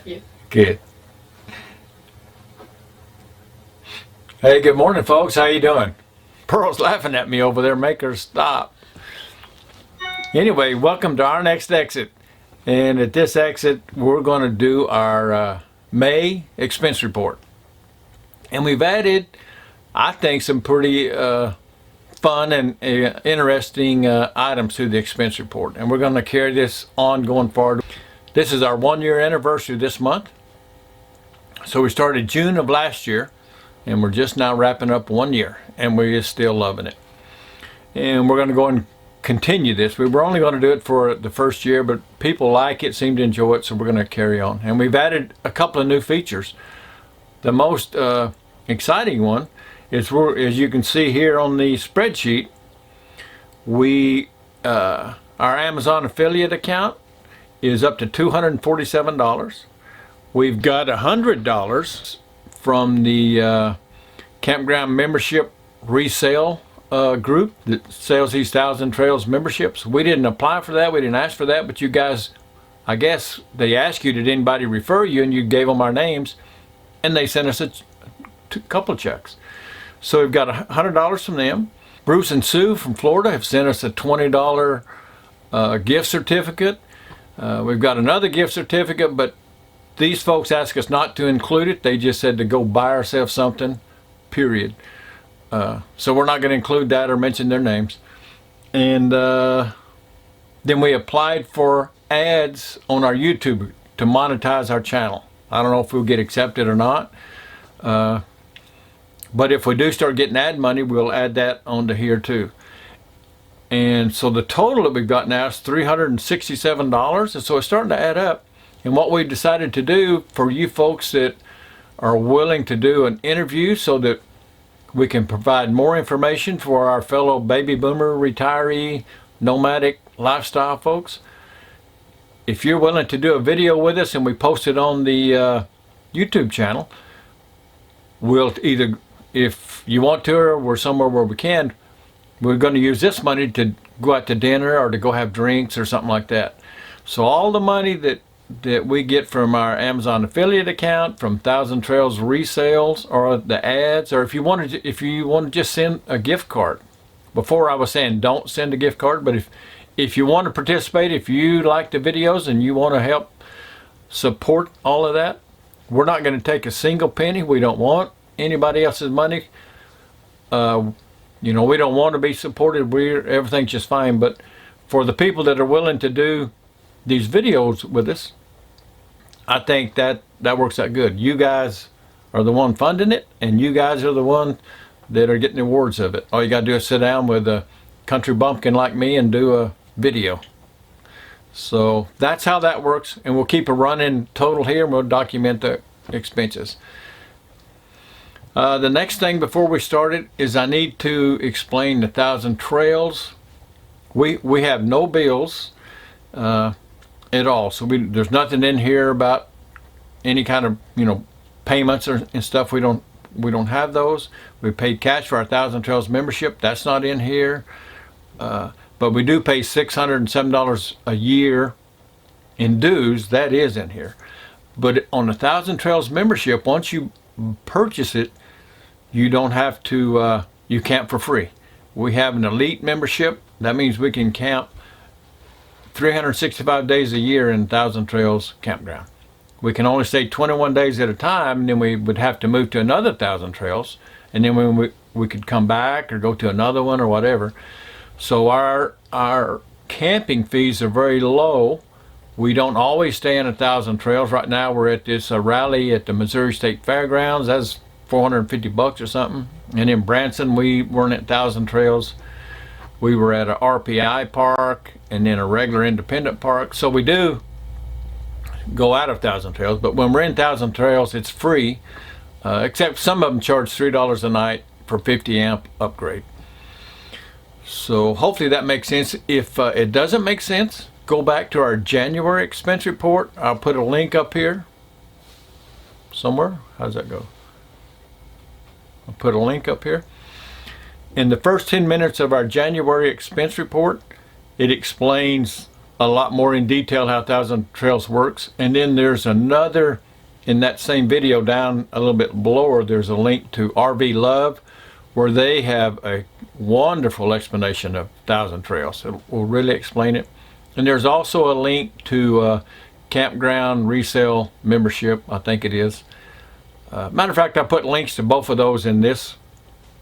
you. Good. Hey, good morning, folks. How you doing? Pearl's laughing at me over there. Make her stop. Anyway, welcome to our next exit. And at this exit, we're going to do our May expense report. And we've added, I think, some pretty fun and interesting items to the expense report. And we're going to carry this on going forward. This is our 1-year anniversary this month. So we started June of last year, and we're just now wrapping up 1 year, and we're still loving it. And we're going to go and continue this. We were only going to do it for the first year, but people like it, seem to enjoy it, so we're going to carry on. And we've added a couple of new features. The most exciting one is, as you can see here on the spreadsheet, our Amazon affiliate account is up to $247. We've got $100 from the campground membership resale group that sells these Thousand Trails memberships. We didn't apply for that. We didn't ask for that, but you guys, I guess they asked you, did anybody refer you, and you gave them our names, and they sent us a couple of checks. So we've got $100 from them. Bruce and Sue from Florida have sent us a $20 gift certificate. We've got another gift certificate, but these folks asked us not to include it. They just said to go buy ourselves something, period. So we're not going to include that or mention their names. And then we applied for ads on our YouTube to monetize our channel. I don't know if we'll get accepted or not. But if we do start getting ad money, we'll add that onto here too. And so the total that we've got now is $367. And so it's starting to add up. And what we decided to do for you folks that are willing to do an interview so that we can provide more information for our fellow baby boomer, retiree, nomadic lifestyle folks. If you're willing to do a video with us and we post it on the YouTube channel, we'll either, if you want to, or we're somewhere where we can, we're going to use this money to go out to dinner or to go have drinks or something like that. So all the money that we get from our Amazon affiliate account, from Thousand Trails resales, or the ads, or if you want to just send a gift card. Before I was saying don't send a gift card, but if you want to participate, if you like the videos and you want to help support all of that, we're not going to take a single penny. We don't want anybody else's money. We don't want to be supported. Everything's just fine. But for the people that are willing to do these videos with us, I think that works out good. You guys are the one funding it, and you guys are the one that are getting the awards of it. All you got to do is sit down with a country bumpkin like me and do a video. So that's how that works, and we'll keep a running total here, and we'll document the expenses. The next thing before we start it is I need to explain the Thousand Trails. We have no bills at all, so there's nothing in here about any kind of payments and stuff. We don't have those. We paid cash for our Thousand Trails membership. That's not in here, but we do pay $607 a year in dues. That is in here. But on the Thousand Trails membership, once you purchase it, you don't have to. You camp for free. We have an elite membership. That means we can camp 365 days a year in Thousand Trails campground. We can only stay 21 days at a time, and then we would have to move to another Thousand Trails, and then when we could come back or go to another one or whatever. So our camping fees are very low. We don't always stay in a Thousand Trails. Right now we're at this rally at the Missouri State Fairgrounds. That's $450 or something. And in Branson we weren't at Thousand Trails. We were at a RPI park and then a regular independent park. So we do go out of Thousand Trails, but when we're in Thousand Trails, it's free, except some of them charge $3 a night for 50 amp upgrade. So hopefully that makes sense. If it doesn't make sense, go back to our January expense report. I'll put a link up here somewhere. How's that go? I'll put a link up here. In the first 10 minutes of our January expense report, it explains a lot more in detail how Thousand Trails works. And then there's another, in that same video down a little bit below, there's a link to RV Love, where they have a wonderful explanation of Thousand Trails. It will really explain it. And there's also a link to Campground Resale Membership, I think it is. Matter of fact, I put links to both of those in this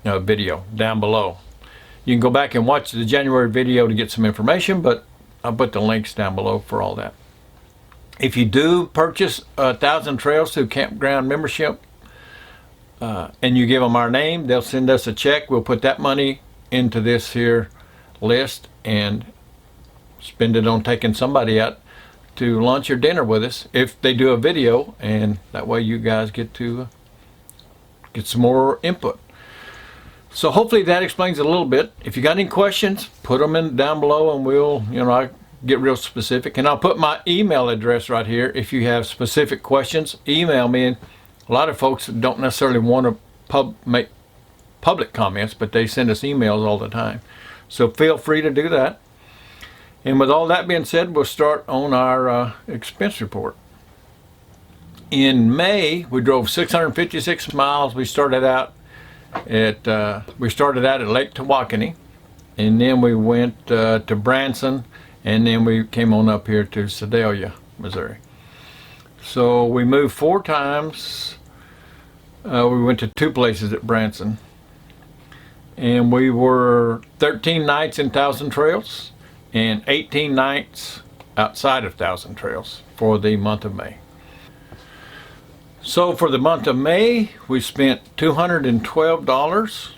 video down below. You can go back and watch the January video to get some information, but I'll put the links down below for all that. If you do purchase Thousand Trails through Campground Membership, and you give them our name, they'll send us a check. We'll put that money into this here list and spend it on taking somebody out to lunch or dinner with us if they do a video, and that way you guys get to get some more input. So hopefully that explains it a little bit. If you got any questions, put them in down below, and we'll, I get real specific. And I'll put my email address right here. If you have specific questions, email me. And a lot of folks don't necessarily want to make public comments, but they send us emails all the time. So feel free to do that. And with all that being said, we'll start on our expense report. In May, we drove 656 miles. We started out at Lake Tawakoni, and then we went to Branson, and then we came on up here to Sedalia, Missouri. So we moved 4 times. We went to 2 places at Branson, and we were 13 nights in Thousand Trails and 18 nights outside of Thousand Trails for the month of May. So for the month of May, we spent $212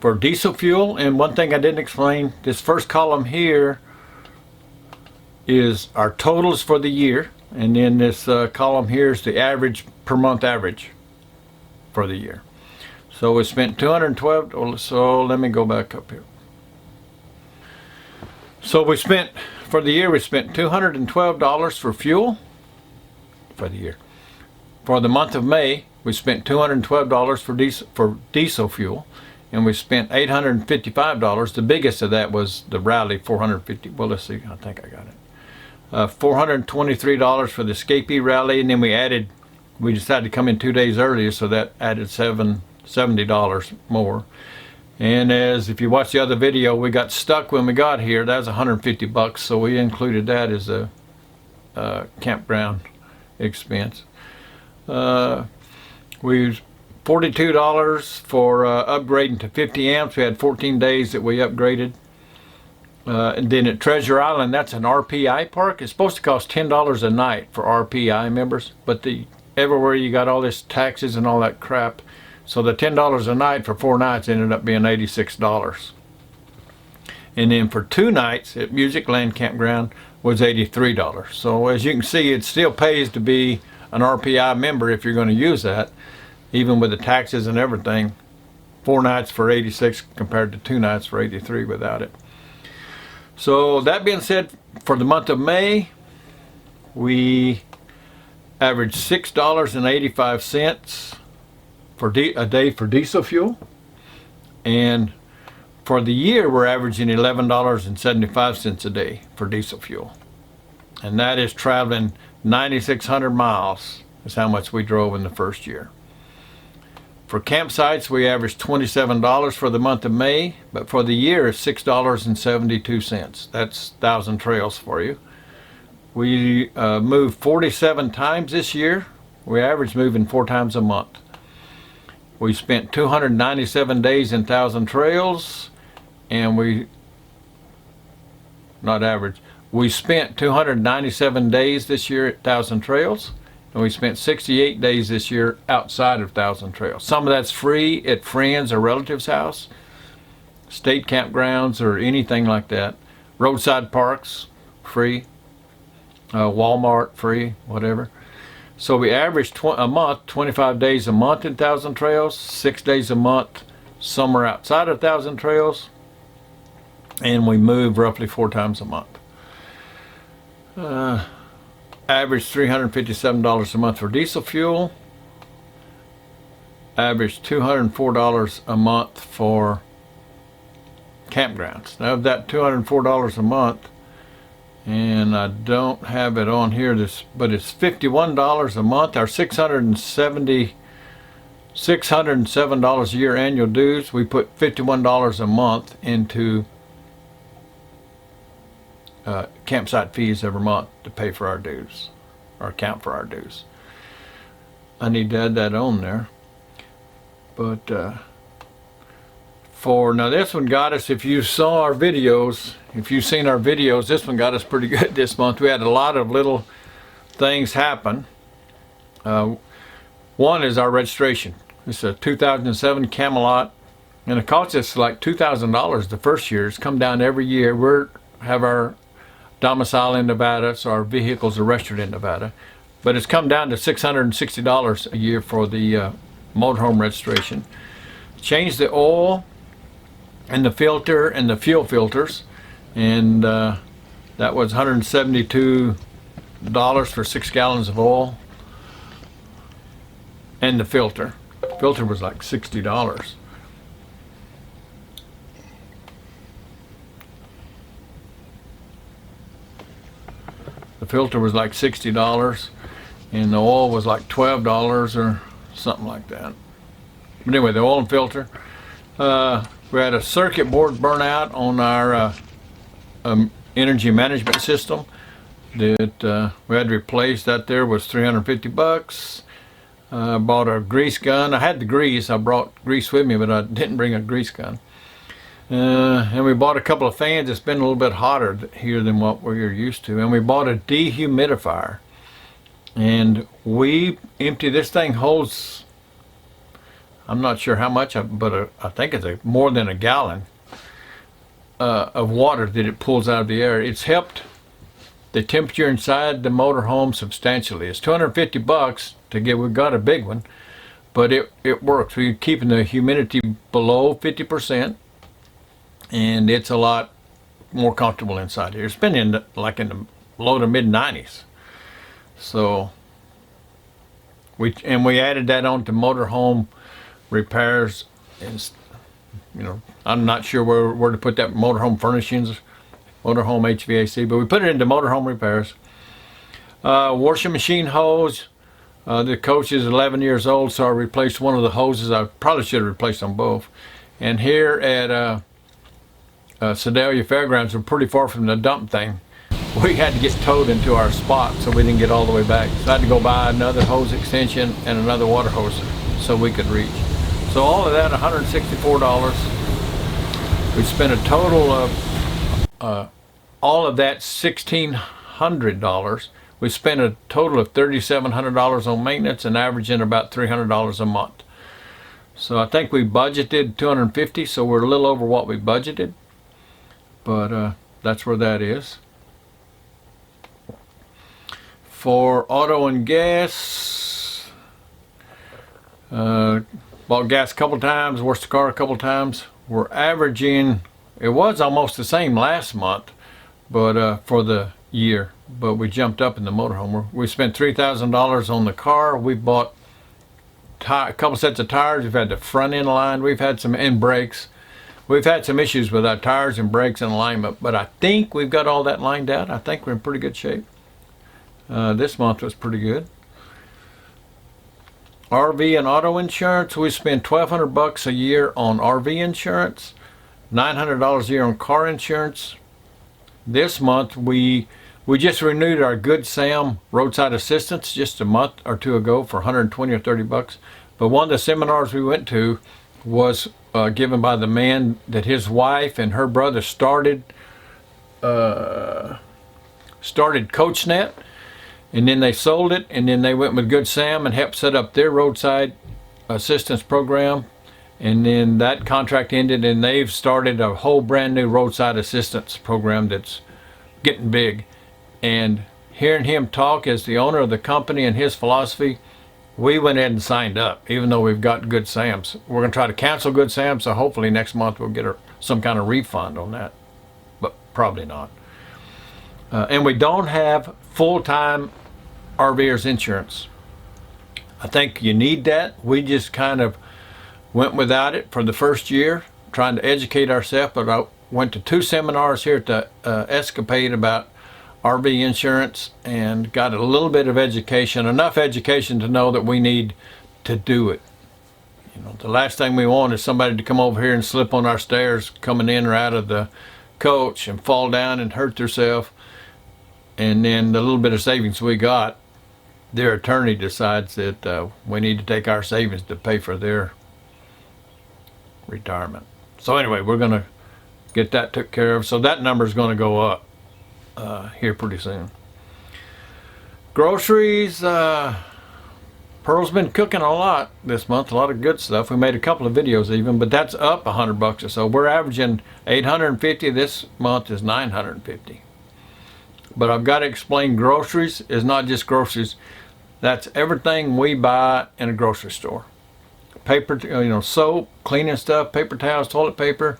for diesel fuel. And one thing I didn't explain, this first column here is our totals for the year, and then this column here is the average per month average for the year. So we spent $212. So let me go back up here. So we spent, for the year, we spent $212 for fuel for the year. For the month of May, we spent $212 for diesel fuel, and we spent $855. The biggest of that was the Rally 450. Well, let's see. I think I got it. $423 for the Escapee Rally, and then we decided to come in 2 days earlier, so that added $70 more. And if you watch the other video, we got stuck when we got here. That was $150, so we included that as a campground expense. We $42 for upgrading to 50 amps. We had 14 days that we upgraded. And then at Treasure Island, that's an RPI park. It's supposed to cost $10 a night for RPI members, but everywhere you got all this taxes and all that crap. So the $10 a night for 4 nights ended up being $86. And then for 2 nights at Music Land Campground was $83. So as you can see, it still pays to be an RPI member if you're going to use that, even with the taxes and everything. 4 nights for $86 compared to 2 nights for $83 without it. So that being said, for the month of May, we averaged $6.85 a day for diesel fuel, and for the year we're averaging $11.75 a day for diesel fuel, and that is traveling 9,600 miles is how much we drove in the first year. For campsites, we averaged $27 for the month of May, but for the year it's $6.72. That's Thousand Trails for you. We moved 47 times this year. We averaged moving 4 times a month. We spent 297 days in Thousand Trails, and we spent 297 days this year at Thousand Trails, and we spent 68 days this year outside of Thousand Trails. Some of that's free at friends or relatives' house, state campgrounds or anything like that. Roadside parks, free. Walmart, free, whatever. So we averaged a month, 25 days a month in Thousand Trails, 6 days a month somewhere outside of Thousand Trails, and we moved roughly 4 times a month. Averaged $357 a month for diesel fuel. Averaged $204 a month for campgrounds. Now of that $204 a month, and I don't have it on here, but it's $51 a month, our $607 a year annual dues. We put $51 a month into campsite fees every month to pay for our dues, or account for our dues. I need to add that on there. But now this one got us, if you saw our videos, if you've seen our videos, this one got us pretty good this month. We had a lot of little things happen. One is our registration. It's a 2007 Camelot, and it cost us like $2,000 the first year. It's come down every year. We have our domicile in Nevada, so our vehicles are registered in Nevada. But it's come down to $660 a year for the motorhome registration. Changed the oil and the filter and the fuel filters, and that was $172 for 6 gallons of oil, and the filter was like $60. The filter was like $60, and the oil was like $12 or something like that. But anyway, the oil and filter. We had a circuit board burnout on our energy management system that we had to replace. That there was $350. Bought a grease gun. I had the grease. I brought grease with me, but I didn't bring a grease gun. And we bought a couple of fans. It's been a little bit hotter here than what we're used to. And we bought a dehumidifier. And we empty, this thing holds, I'm not sure how much, but I think it's more than a gallon of water that it pulls out of the air. It's helped the temperature inside the motorhome substantially. It's $250 to get. We've got a big one, but it works. We're keeping the humidity below 50%, and it's a lot more comfortable inside here. It's been in the low to mid 90s. So we added that on to motorhome repairs, and I'm not sure where to put that. Motorhome furnishings, motorhome HVAC, but we put it into motorhome repairs. Washing machine hose. The coach is 11 years old, so I replaced one of the hoses. I probably should have replaced them both. And here at Sedalia Fairgrounds, we're pretty far from the dump thing. We had to get towed into our spot, so we didn't get all the way back. So I had to go buy another hose extension and another water hose so we could reach. So all of that, $164. We spent a total of all of that $1,600. We spent a total of $3,700 on maintenance and averaging about $300 a month. So I think we budgeted $250, so we're a little over what we budgeted. But that's where that is. For auto and gas, bought gas a couple times, washed the car a couple times. We're averaging, it was almost the same last month, but for the year, but we jumped up in the motorhome. We spent $3,000 on the car. We bought a couple sets of tires. We've had the front end lined. We've had some end brakes. We've had some issues with our tires and brakes and alignment, but I think we've got all that lined out. I think we're in pretty good shape. This month was pretty good. RV and auto insurance, we spend $1,200 a year on RV insurance, $900 a year on car insurance. This month we just renewed our Good Sam roadside assistance just a month or two ago for $120 or $30. But one of the seminars we went to was given by the man that his wife and her brother started CoachNet. And then they sold it, and then they went with Good Sam and helped set up their roadside assistance program. And then that contract ended, and they've started a whole brand new roadside assistance program that's getting big. And hearing him talk as the owner of the company and his philosophy, we went ahead and signed up, even though we've got Good Sam's. We're going to try to cancel Good Sam, so hopefully next month we'll get some kind of refund on that, but probably not. And we don't have full-time RVers insurance. I think you need that. We just kind of went without it for the first year, trying to educate ourselves. But I went to 2 seminars here at the Escapade about RV insurance and got a little bit of education, enough education to know that we need to do it. You know, the last thing we want is somebody to come over here and slip on our stairs coming in or out of the coach and fall down and hurt themselves. And then the little bit of savings we got, their attorney decides that we need to take our savings to pay for their retirement. So anyway, we're going to get that took care of. So that number is going to go up here pretty soon. Groceries, Pearl's been cooking a lot this month, a lot of good stuff. We made a couple of videos even, but that's up $100 or so. We're averaging $850. This month is $950. But I've got to explain, groceries is not just groceries. That's everything we buy in a grocery store. Paper, soap, cleaning stuff, paper towels, toilet paper,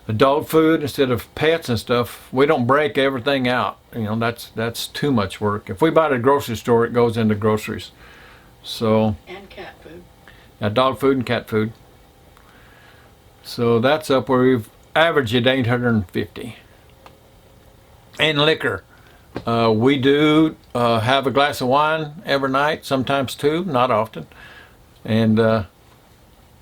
the dog food instead of pets and stuff. We don't break everything out. That's too much work. If we buy at a grocery store, it goes into groceries. So, and cat food. Dog food and cat food. So that's up where we've averaged at $850. And liquor. We do have a glass of wine every night, sometimes two, not often. And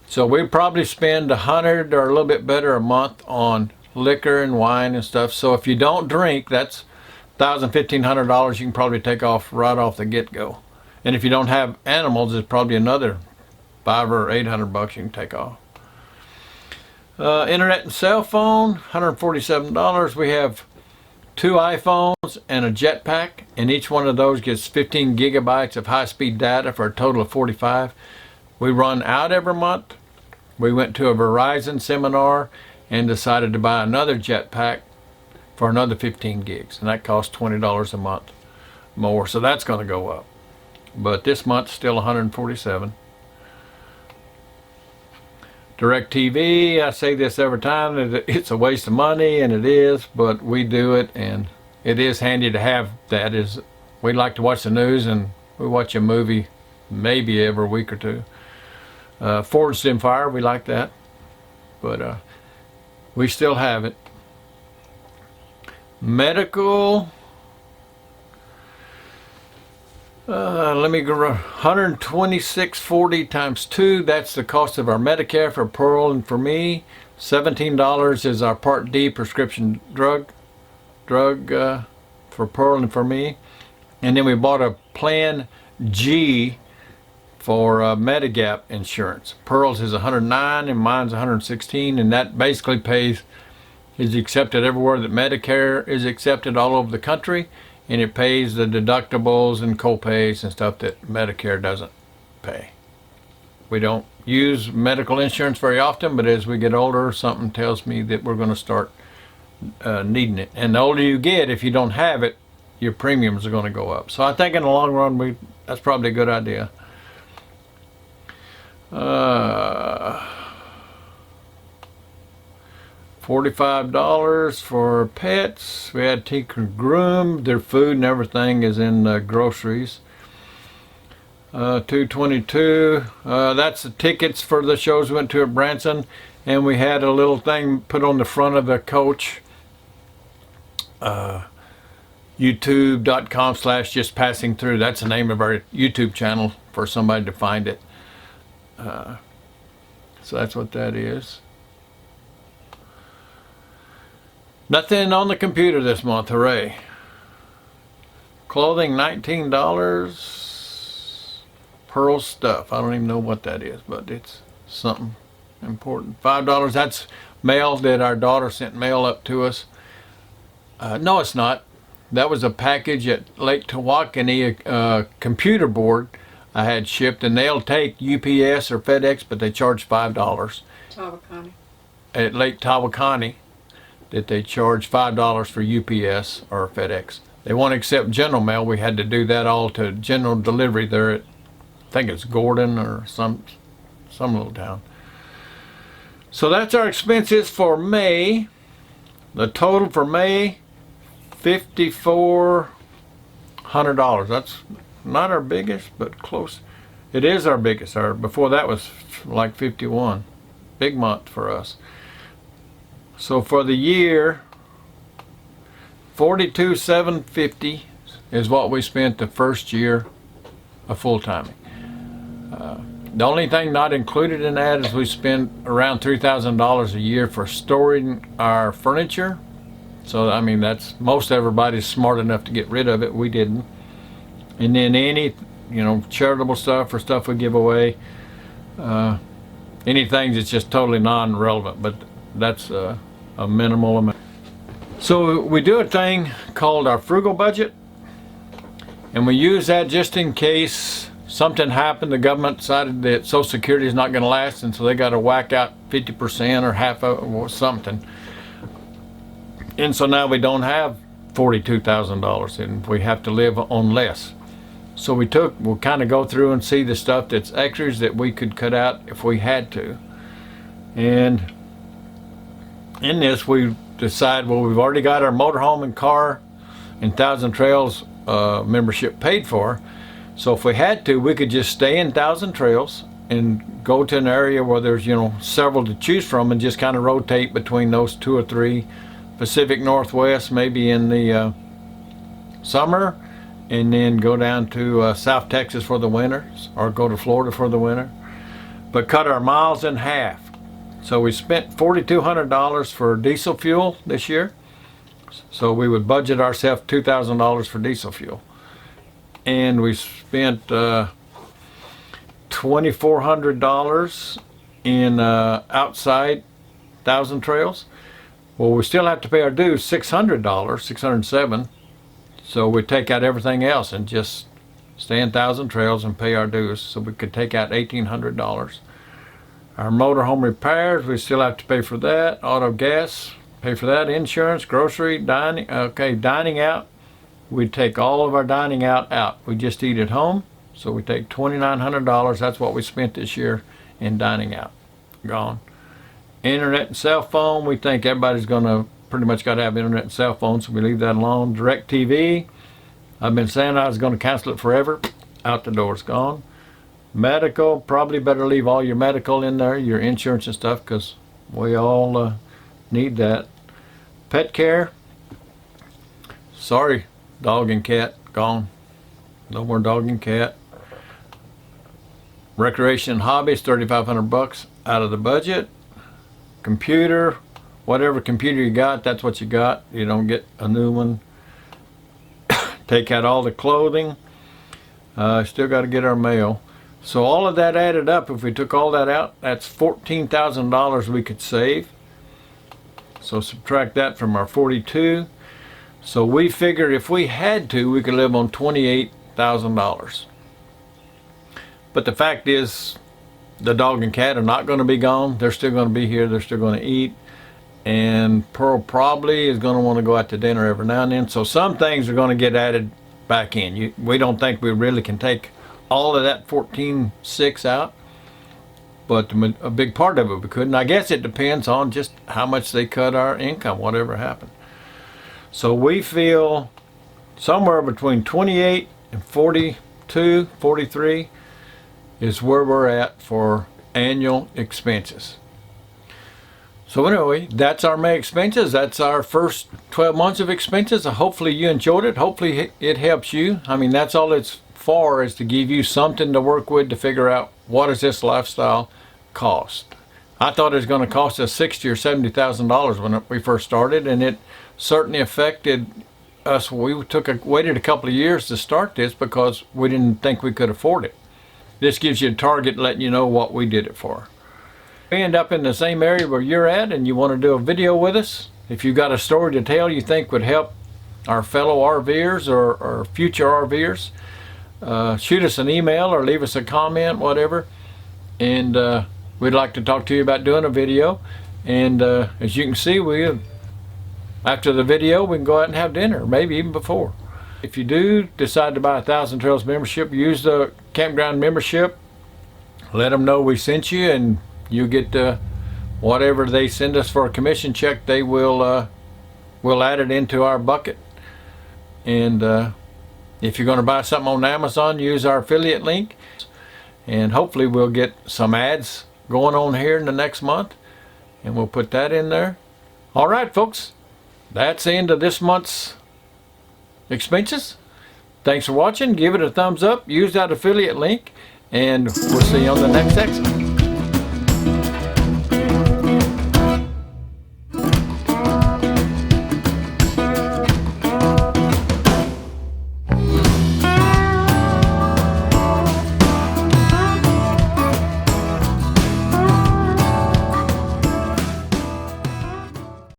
so we probably spend $100 or a little bit better a month on liquor and wine and stuff. So if you don't drink, that's $1,000, $1,500 you can probably take off right off the get-go. And if you don't have animals, it's probably another $500 or $800 you can take off. Internet and cell phone, $147. We have 2 iPhones and a jetpack, and each one of those gets 15 gigabytes of high-speed data for a total of 45. We run out every month. We went to a Verizon seminar and decided to buy another jetpack for another 15 gigs, and that costs $20 a month more, so that's going to go up. But this month's still 147. DirecTV, I say this every time, that it's a waste of money, and it is, but we do it, and it is handy to have that. We like to watch the news, and we watch a movie maybe every week or two. Forged in Fire, we like that, but we still have it. Medical, let me go, $126.40 times 2. That's the cost of our Medicare for Pearl and for me. $17 is our Part D prescription drug for Pearl and for me. And then we bought a Plan G for Medigap insurance. Pearl's is $109 and mine's $116, and that basically is accepted everywhere that Medicare is accepted all over the country. And it pays the deductibles and co-pays and stuff that Medicare doesn't pay. We don't use medical insurance very often, but as we get older, something tells me that we're going to start needing it. And the older you get, if you don't have it, your premiums are going to go up. So I think in the long run, that's probably a good idea. $45 for pets. We had Tinker Groom. Their food and everything is in groceries. $222. That's the tickets for the shows we went to at Branson, and we had a little thing put on the front of the coach. YouTube.com/just passing through. That's the name of our YouTube channel for somebody to find it. So that's what that is. Nothing on the computer this month, hooray. Clothing, $19. Pearl stuff, I don't even know what that is, but it's something important. $5, that's mail that our daughter sent mail up to us. No, it's not. That was a package at Lake Tawakoni, a computer board I had shipped, and they'll take UPS or FedEx, but they charge $5. Tawakoni. At Lake Tawakoni, that they charge $5 for UPS or FedEx. They won't accept general mail. We had to do that all to general delivery there at, I think it's Gordon or some little town. So that's our expenses for May. The total for May, $5,400. That's not our biggest, but close. It is our biggest. Before that was like 51. Big month for us. So for the year, $42,750 is what we spent the first year of full-timing. The only thing not included in that is we spent around $3,000 a year for storing our furniture. So I mean, that's, most everybody's smart enough to get rid of it. We didn't. And then any, charitable stuff or stuff we give away, anything that's just totally non-relevant, but that's a minimal amount. So we do a thing called our frugal budget, and we use that just in case something happened. The government decided that Social Security is not going to last, and so they got to whack out 50% or half of or something. And so now we don't have $42,000, and we have to live on less. So we'll kind of go through and see the stuff that's extras that we could cut out if we had to. And in this, we decide, well, we've already got our motorhome and car and Thousand Trails membership paid for. So if we had to, we could just stay in Thousand Trails and go to an area where there's, several to choose from, and just kind of rotate between those 2 or 3. Pacific Northwest maybe in the summer, and then go down to South Texas for the winters, or go to Florida for the winter, but cut our miles in half. So we spent $4,200 for diesel fuel this year. So we would budget ourselves $2,000 for diesel fuel. And we spent $2,400 in outside Thousand Trails. Well, we still have to pay our dues, $600, $607. So we take out everything else and just stay in Thousand Trails and pay our dues. So we could take out $1,800. Our motorhome repairs, we still have to pay for that. Auto gas, pay for that. Insurance, grocery, dining. Okay, dining out. We take all of our dining out. We just eat at home. So we take $2,900. That's what we spent this year in dining out. Gone. Internet and cell phone, we think everybody's gonna pretty much got to have internet and cell phone, so we leave that alone. DirecTV, I've been saying I was going to cancel it forever. Out the door, it's gone. Medical, probably better leave all your medical in there, your insurance and stuff, because we all need that. Pet care, sorry, dog and cat, gone. No more dog and cat. Recreation and hobbies, $3,500 out of the budget. Computer, whatever computer you got, that's what you got. You don't get a new one. Take out all the clothing. Still got to get our mail. So all of that added up, if we took all that out, that's $14,000 we could save. So subtract that from our 42. So we figure if we had to, we could live on $28,000. But the fact is, the dog and cat are not going to be gone. They're still going to be here. They're still going to eat. And Pearl probably is going to want to go out to dinner every now and then. So some things are going to get added back in. We don't think we really can take all of that $14,600 out. But a big part of it we could. And I guess it depends on just how much they cut our income, whatever happened. So we feel somewhere between 28 and 42, 43 is where we're at for annual expenses. So anyway, that's our May expenses. That's our first 12 months of expenses. Hopefully you enjoyed it. Hopefully it helps you. I mean, that's all it's for, is to give you something to work with to figure out what does this lifestyle cost. I thought it was going to cost us $60,000 or $70,000 when we first started, and it certainly affected us. We waited a couple of years to start this because we didn't think we could afford it. This gives you a target, letting you know what we did it for. If you end up in the same area where you're at and you want to do a video with us, if you've got a story to tell you think would help our fellow RVers or future RVers, shoot us an email or leave us a comment, whatever, and we'd like to talk to you about doing a video. And as you can see, after the video we can go out and have dinner, maybe even before. If you do decide to buy a Thousand Trails membership, use the campground membership. Let them know we sent you, and you get whatever they send us for a commission check. They will we'll add it into our bucket. And if you're going to buy something on Amazon, use our affiliate link, and hopefully we'll get some ads going on here in the next month, and we'll put that in there. All right, folks, that's the end of this month's expenses. Thanks for watching. Give it a thumbs up. Use that affiliate link, and we'll see you on the next section.